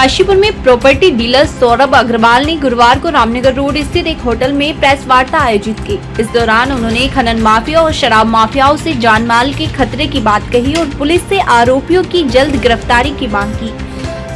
काशीपुर में property dealer Saurabh Agarwal ने गुरुवार को रामनगर रोड स्थित एक होटल में प्रेस वार्ता आयोजित की। इस दौरान उन्होंने खनन माफिया और शराब माफियाओं से जान माल के खतरे की बात कही और पुलिस से आरोपियों की जल्द गिरफ्तारी की मांग की।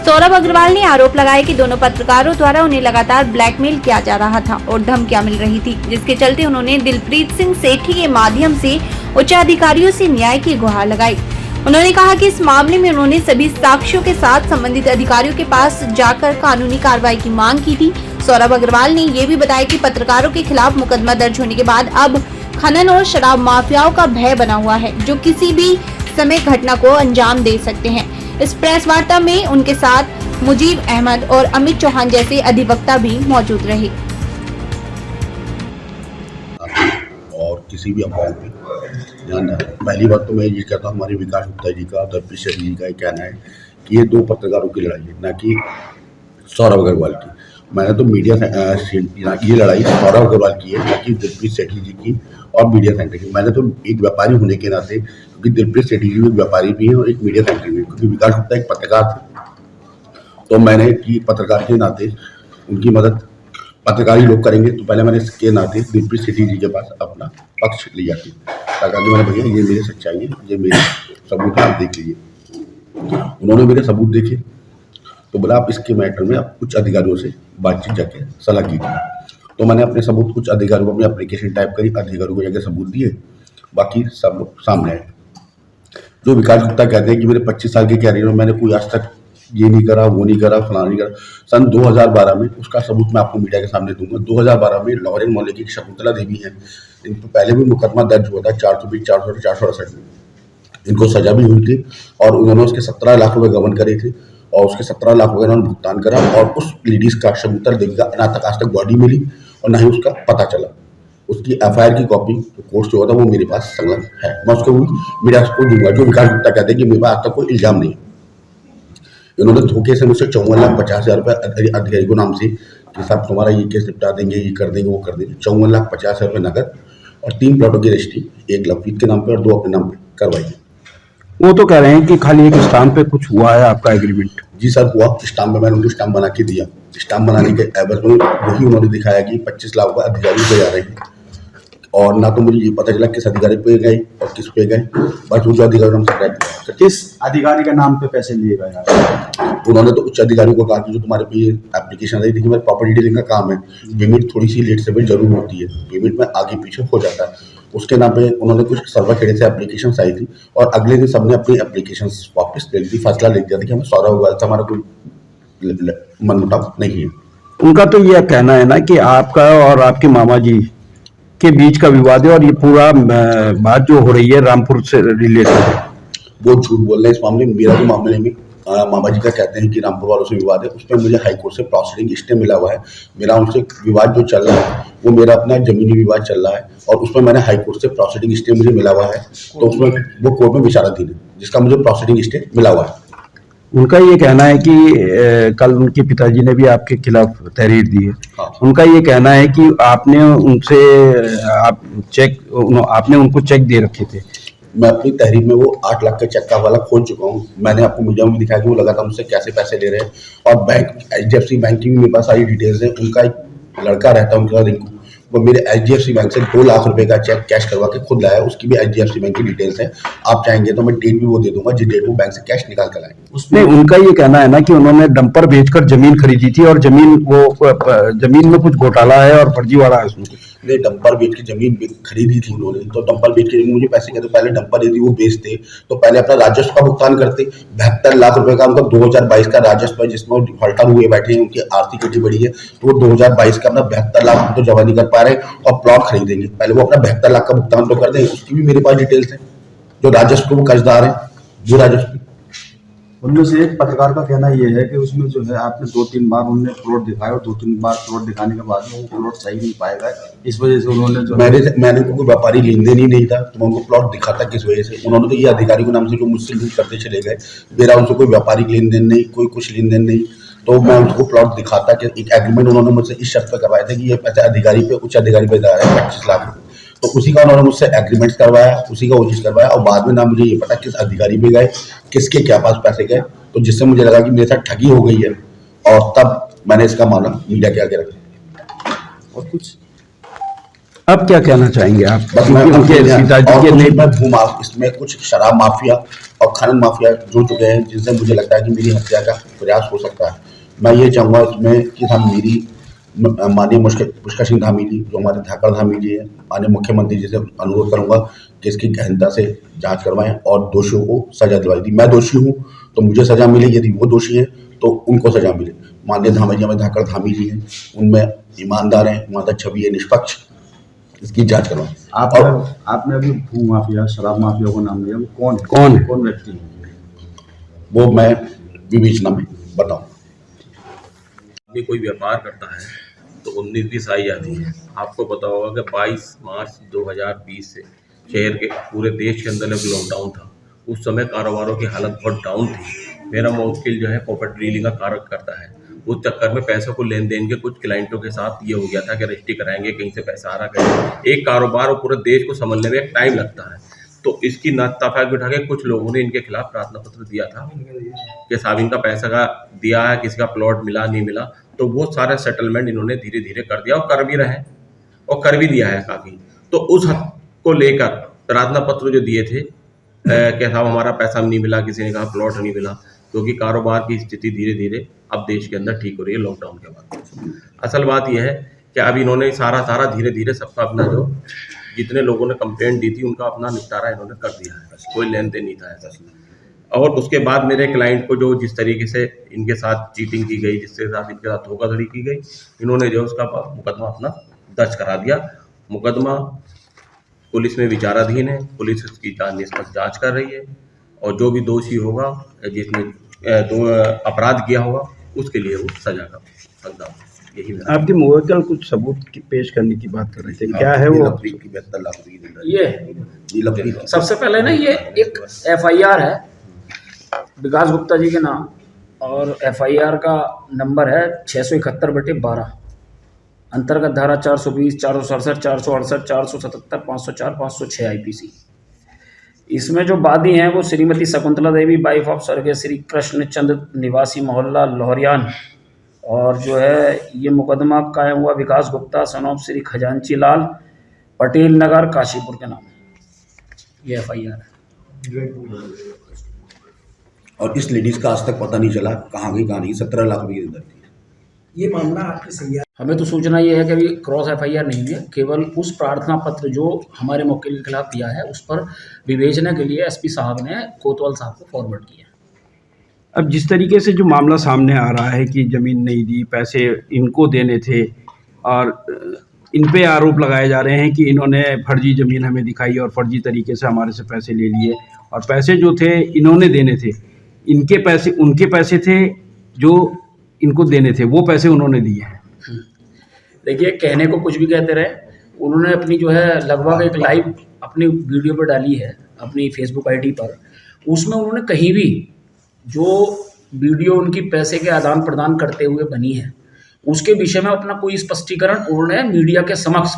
सौरभ अग्रवाल ने आरोप लगाया कि दोनों पत्रकारों द्वारा उन्हें लगातार ब्लैकमेल किया जा रहा था और धमकियां मिल रही थी, जिसके चलते उन्होंने दिलप्रीत सिंह सेठी के माध्यम से उच्च अधिकारियों से न्याय की गुहार लगाई। उन्होंने कहा कि इस मामले में उन्होंने सभी साक्ष्यों के साथ संबंधित अधिकारियों के पास जाकर कानूनी कार्रवाई की मांग की थी। सौरभ अग्रवाल ने ये भी बताया कि पत्रकारों के खिलाफ मुकदमा दर्ज होने के बाद अब खनन और शराब माफियाओं का भय बना हुआ है, जो किसी भी समय घटना को अंजाम दे सकते हैं। इस प्रेस वार्ता में उनके साथ मुजीब अहमद और अमित चौहान जैसे अधिवक्ता भी मौजूद रहे। और किसी भी अफवाह पे ध्यान न रखें। पहली बात तो मैं ये कहता हूँ, हमारे विकास गुप्ता जी का, दिलप्रीत सिंह जी का कहना है कि ये दो पत्रकारों की लड़ाई है, न कि सौरभ अग्रवाल की। मैंने तो मीडिया ये लड़ाई सौरभ अग्रवाल की है, न कि दिलप्रीत सेठी जी की और मीडिया सेंटर की। मैंने तो एक व्यापारी होने के नाते, क्योंकि दिलप्रीत सेठी जी एक व्यापारी भी है और एक मीडिया सेंटर भी है, क्योंकि विकास गुप्ता एक पत्रकार थे, तो मैंने कि पत्रकार के नाते उनकी मदद पत्रकारी लोग करेंगे, तो पहले मैंने इसके नाते दिलप्रीत सेठी जी के पास अपना पक्ष लिया थी, ताकि मैंने भैया ये मेरे सच्चाई है, ये मेरे सबूत आप देख लीजिए। उन्होंने मेरे सबूत देखे तो बोला आप इसके मैटर में आप कुछ अधिकारियों से बातचीत जाके सलाह कीजिए। तो मैंने अपने सबूत कुछ अधिकारियों को अपनी एप्लीकेशन टाइप करी, अधिकारियों को जाके सबूत दिए, बाकी सब लोग सामने आए। जो विकास गुप्ता कहते हैं कि मेरे 25 साल के कैरियर में मैंने कोई आज तक ये नहीं करा, वो नहीं करा, फलाना नहीं करा, सन 2012 में उसका सबूत मैं आपको मीडिया के सामने दूंगा। 2012 में लॉरेन मोहल्ले की शकुंतला देवी है, इन पर पहले भी मुकदमा दर्ज हुआ था 420, 468 में। इनको सजा भी हुई थी और उन्होंने उसके 17 लाख रुपए गबन करे थे और उसके 17 लाख रुपए उन्होंने भुगतान करा और उस लेडीज का, शकुंतला देवी का, ना तक आज तक बॉडी मिली और ना ही उसका पता चला। उसकी FIR की कॉपी जो कोर्ट से हुआ था वो मेरे पास संलग्न है, मैं उसको मीडिया को दूंगा। जो विकास गुप्ता कहते हैं कि मेरे पास आज तक कोई इल्जाम नहीं है। इन्होंने धोखे से मुझसे 54,50,000 रुपए अधिकारी को नाम से कि साहब तुम्हारा ये केस निपटा देंगे, ये कर देंगे, वो कर देंगे। 54,50,000 रुपए नकद और 3 प्लॉटों की रजिस्ट्री, एक लवप्रीत के नाम पे और 2 अपने नाम पे करवाई है। वो तो कह रहे हैं कि खाली एक स्टाम्प पे कुछ हुआ है आपका एग्रीमेंट। जी सर, हुआ स्टाम्प पे, मैंने उनको स्टाम्प बना के दिया। स्टाम्प बनाने के एवज में वही उन्होंने दिखाया कि 25 लाख रुपए अधिकारी पे जा रहे हैं और ना तो मुझे ये पता चला किस अधिकारी पे गए और किस पे गए, बस उस अधिकारी ने किस अधिकारी के नाम पे पैसे लिए गए। उन्होंने तो उच्च अधिकारियों को कहा कि जो तुम्हारे पे एप्लीकेशन आई थी, मेरे प्रॉपर्टी डीलिंग का काम है, पेमेंट थोड़ी सी लेट से भी जरूर होती है, पेमेंट में आगे पीछे हो जाता है, उसके नाम पे उन्होंने कुछ सर्वर खेड़े से एप्लीकेशन आई थी और अगले दिन सबने अपनी एप्लीकेशन वापस ले ली, फैसला ले दिया था कि हमें सौरभ अग्रवाल से हमारा कोई मनमुटाव नहीं है। उनका तो यह कहना है ना कि आपका और आपके मामा जी के बीच का विवाद है और ये पूरा बात जो हो रही है रामपुर से रिलेटेड है। वो झूठ बोल रहे हैं इस मामले में। मेरा जो मामले में मामा जी का कहते हैं कि रामपुर वालों से विवाद है, उसमें मुझे हाईकोर्ट से प्रोसीडिंग स्टे मिला हुआ है। मेरा उनसे विवाद जो चल रहा है वो मेरा अपना जमीनी विवाद चल रहा है और उसमें मैंने हाईकोर्ट से प्रोसीडिंग स्टे मुझे मिला हुआ है, तो उसमें वो कोर्ट में विचाराधीन है, जिसका मुझे प्रोसीडिंग स्टे मिला हुआ है। उनका ये कहना है कि कल उनके पिताजी ने भी आपके खिलाफ तहरीर दी है। हाँ। उनका ये कहना है कि आपने उनको चेक दे रखे थे। मैं अपनी तहरीर में वो 8 लाख का चेक का हवाला खोल चुका हूँ। मैंने आपको मीडिया में भी दिखाया कि वो लगातार मुझसे कैसे पैसे ले रहे हैं और बैंक HDFC बैंक की भी मेरे पास सारी डिटेल्स है। उनका एक लड़का रहता है, उनका रिंकू, वो मेरे HDFC बैंक से 2 लाख रुपए का चेक कैश करवा के खुद लाया, उसकी भी HDFC बैंक की डिटेल्स है। आप चाहेंगे तो मैं डेट भी वो दे दूंगा जिस डेट वो बैंक से कैश निकाल कर लाए। उसमें उनका ये कहना है ना कि उन्होंने डंपर बेचकर जमीन खरीदी थी और जमीन में कुछ घोटाला है और फर्जीवाड़ा है उसमें। ने डंपर बेच के जमीन खरीदी थी उन्होंने, तो डंपर बेच के मुझे पैसे कहते, पहले डंपर यदि वो बेचते तो पहले अपना राजस्व का भुगतान करते। 72 लाख रुपए का उनका 2022 का राजस्व है, जिसमें डिफॉल्टर हुए बैठे हैं, उनकी आर्थिक स्थिति बड़ी है, तो वो 2022 का अपना 72 लाख तो जमा नहीं कर पा रहे और प्लॉट खरीदेंगे। पहले वो अपना 72 लाख का भुगतान तो कर दें, उसकी भी मेरे पास डिटेल्स है। जो राजस्व वो कर्जदार है, जो राजस्व उनमें से एक पत्रकार का कहना यह है कि उसमें जो है आपने 2-3 बार उन्हें प्लॉट दिखाया और 2-3 बार प्लॉट दिखाने के बाद में वो प्लॉट सही नहीं पाएगा, इस वजह से उन्होंने जो मैंने उनको कोई व्यापारी लेन देन ही नहीं था, तो मैं उनको प्लॉट दिखाता किस वजह से। उन्होंने तो ये अधिकारी के नाम से जो मुझसे लूट करते चले गए, मेरा उनसे कोई व्यापारिक लेन देन नहीं, कोई कुछ लेन देन नहीं, तो मैं उनको प्लॉट दिखाता कि एक एग्रीमेंट उन्होंने मुझसे इस शर्त पर करवाया था कि ये पैसे अधिकारी पे, उच्च अधिकारी पे जा रहा है 25 लाख रुपये, तो उसी का उन्होंने मुझसे एग्रीमेंट्स करवाया, उसी का वो चीज़ करवाया और बाद में ना मुझे ये पता किस अधिकारी पे गए, किसके क्या पास पैसे गए, तो जिससे मुझे लगा कि मेरे साथ ठगी हो गई है। और तब मैंने इसका मामला मीडिया के आगे रखा। और कुछ अब क्या कहना चाहेंगे आप? बस मैं उनके पिताजी के नहीं इसमें कुछ शराब माफिया और खनन माफिया जुड़ चुके हैं, जिनसे मुझे लगता है कि मेरी हत्या का प्रयास हो सकता है। मैं ये चाहूँगा इसमें कि हम मेरी माननीय पुष्कर सिंह धामी जी, जो हमारे धाकड़ धामी जी हैं, माननीय मुख्यमंत्री जी से अनुरोध करूंगा कि इसकी गहनता से जांच करवाएं और दोषियों को सजा दिलवाई दी। मैं दोषी हूं तो मुझे सजा मिले, यदि वो दोषी है तो उनको सजा मिले। माननीय धामी जी, हमारे धाकड़ धामी जी हैं, उनमें ईमानदार हैं, ईमानदार छवि है, निष्पक्ष, इसकी जांच करवाएं। आपने अभी भू माफिया, शराब माफिया को नाम लिया, वो कौन व्यक्ति है? वो मैं विवेचना में बताऊं। कोई व्यापार करता है तो 19-20 आई जाती है। आपको पता होगा कि 22 मार्च 2020 से शहर के पूरे देश के अंदर एक लॉकडाउन था। उस समय कारोबारों की हालत बहुत डाउन थी। मेरा मुवक्किल जो है प्रॉपर्टी डीलिंग का कार्य करता है। उस चक्कर में पैसों को लेन देन के कुछ क्लाइंटों के साथ ये हो गया था कि रजिस्ट्री कराएंगे, कहीं से पैसा आ रहा, कहीं एक कारोबार और पूरे देश को संभलने में एक टाइम लगता है। तो इसकी नाताफाक बिठा के कुछ लोगों ने इनके खिलाफ प्रार्थना पत्र दिया था कि साहब इनका पैसा का दिया है, किसी का प्लॉट मिला नहीं मिला। तो वो सारा सेटलमेंट इन्होंने धीरे धीरे कर दिया और कर भी रहे और कर भी दिया है काफ़ी। तो उस हद को लेकर प्रार्थना पत्र जो दिए थे कि साहब हमारा पैसा नहीं मिला, किसी ने कहा प्लॉट नहीं मिला, क्योंकि कारोबार की स्थिति धीरे धीरे अब देश के अंदर ठीक हो रही है लॉकडाउन के बाद। असल बात यह है कि अब इन्होंने सारा धीरे धीरे सबका अपना जो जितने लोगों ने कंप्लेंट दी थी उनका अपना निपटारा इन्होंने कर दिया है, कोई लेन देन नहीं था ऐसा। और उसके बाद मेरे क्लाइंट को जो जिस तरीके से इनके साथ चीटिंग की गई, जिसके साथ इनके साथ धोखाधड़ी की गई, इन्होंने जो उसका मुकदमा अपना दर्ज करा दिया। मुकदमा पुलिस में विचाराधीन है, पुलिस उसकी निष्पक्ष जांच कर रही है और जो भी दोषी होगा, जिसने अपराध किया होगा, उसके लिए वो सजा का हकदार। यही आपके मुवक्किल कुछ सबूत पेश करने की बात कर रहे थे, क्या है वो? ये सबसे पहले ना ये एक FIR है विकास गुप्ता जी के नाम, और FIR का नंबर है 671/12, अंतर्गत धारा 420, 467, 468, 477, 504, 506 IPC। इसमें जो वादी हैं वो श्रीमती शकुंतला देवी, वाइफ ऑफ स्वर्गीय श्री कृष्ण चंद्र, निवासी मोहल्ला लोहरियान, और जो है ये मुकदमा कायम हुआ विकास गुप्ता सन ऑफ श्री खजांची लाल, पटेल नगर, काशीपुर के नाम। ये FIR है। और इस लेडीज का आज तक पता नहीं चला कहाँ गई कहाँ नहीं। 17 लाख रुपये अंदर थी। ये मामला आपके सही है। हमें तो सूचना ये है कि अभी क्रॉस FIR नहीं है, केवल उस प्रार्थना पत्र जो हमारे मुवक्किल के खिलाफ दिया है उस पर विवेचना के लिए SP साहब ने कोतवाल साहब को फॉरवर्ड किया। अब जिस तरीके से जो मामला सामने आ रहा है कि ज़मीन नहीं दी, पैसे इनको देने थे, और इन पे आरोप लगाए जा रहे हैं कि इन्होंने फर्जी ज़मीन हमें दिखाई और फर्जी तरीके से हमारे से पैसे ले लिए, और पैसे जो थे इन्होंने देने थे, इनके पैसे उनके पैसे थे जो इनको देने थे, वो पैसे उन्होंने दिए हैं। देखिए, कहने को कुछ भी कहते रहे, उन्होंने अपनी जो है लगभग एक लाइव अपनी वीडियो पर डाली है अपनी फेसबुक ID पर। उसमें उन्होंने कहीं भी जो वीडियो उनकी पैसे के आदान प्रदान करते हुए बनी है उसके विषय में अपना कोई स्पष्टीकरण उन्होंने मीडिया के समक्ष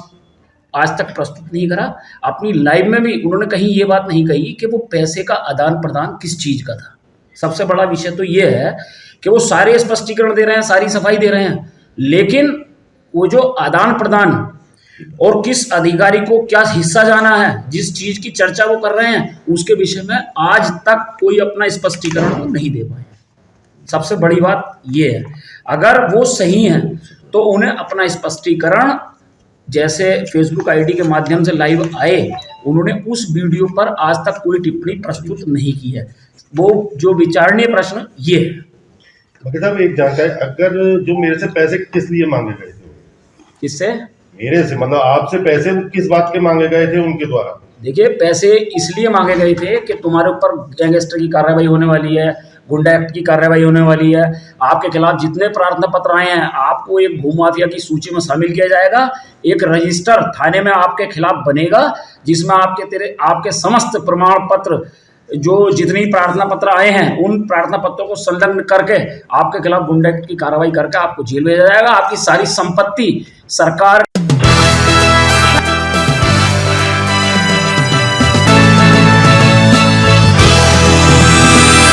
आज तक प्रस्तुत नहीं करा। अपनी लाइव में भी उन्होंने कहीं ये बात नहीं कही कि वो पैसे का आदान प्रदान किस चीज़ का था। सबसे बड़ा विषय तो ये है कि वो सारे स्पष्टीकरण दे रहे हैं, सारी सफाई दे रहे हैं, लेकिन वो जो आदान प्रदान और किस अधिकारी को क्या हिस्सा जाना है, जिस चीज़ की चर्चा वो कर रहे हैं, उसके विषय में आज तक कोई अपना स्पष्टीकरण वो नहीं दे पाए। सबसे बड़ी बात ये है, अगर वो सही हैं तो उन्हें अपना स्पष्टीकरण, जैसे फेसबुक ID के माध्यम से लाइव आए, उन्होंने उस वीडियो पर आज तक कोई टिप्पणी प्रस्तुत नहीं की है। वो जो विचारणीय प्रश्न ये है। बाकी साहब एक जानकारी, अगर जो मेरे से पैसे किस लिए मांगे गए थे? किससे? मेरे से, मतलब आपसे पैसे किस बात के मांगे गए थे उनके द्वारा? देखिए, पैसे इसलिए मांगे गए थे कि तुम्हारे ऊपर गैंगस्टर की कार्रवाई होने वाली है, गुंडा एक्ट की कार्रवाई होने वाली है, आपके खिलाफ जितने प्रार्थना पत्र आए हैं आपको एक भूमाफिया की सूची में शामिल किया जाएगा, एक रजिस्टर थाने में आपके खिलाफ बनेगा जिसमें आपके समस्त प्रमाण पत्र, जो जितनी प्रार्थना पत्र आए हैं उन प्रार्थना पत्रों को संलग्न करके आपके खिलाफ गुंडा एक्ट की कार्रवाई करके आपको जेल भेजा जाएगा। आपकी सारी संपत्ति सरकार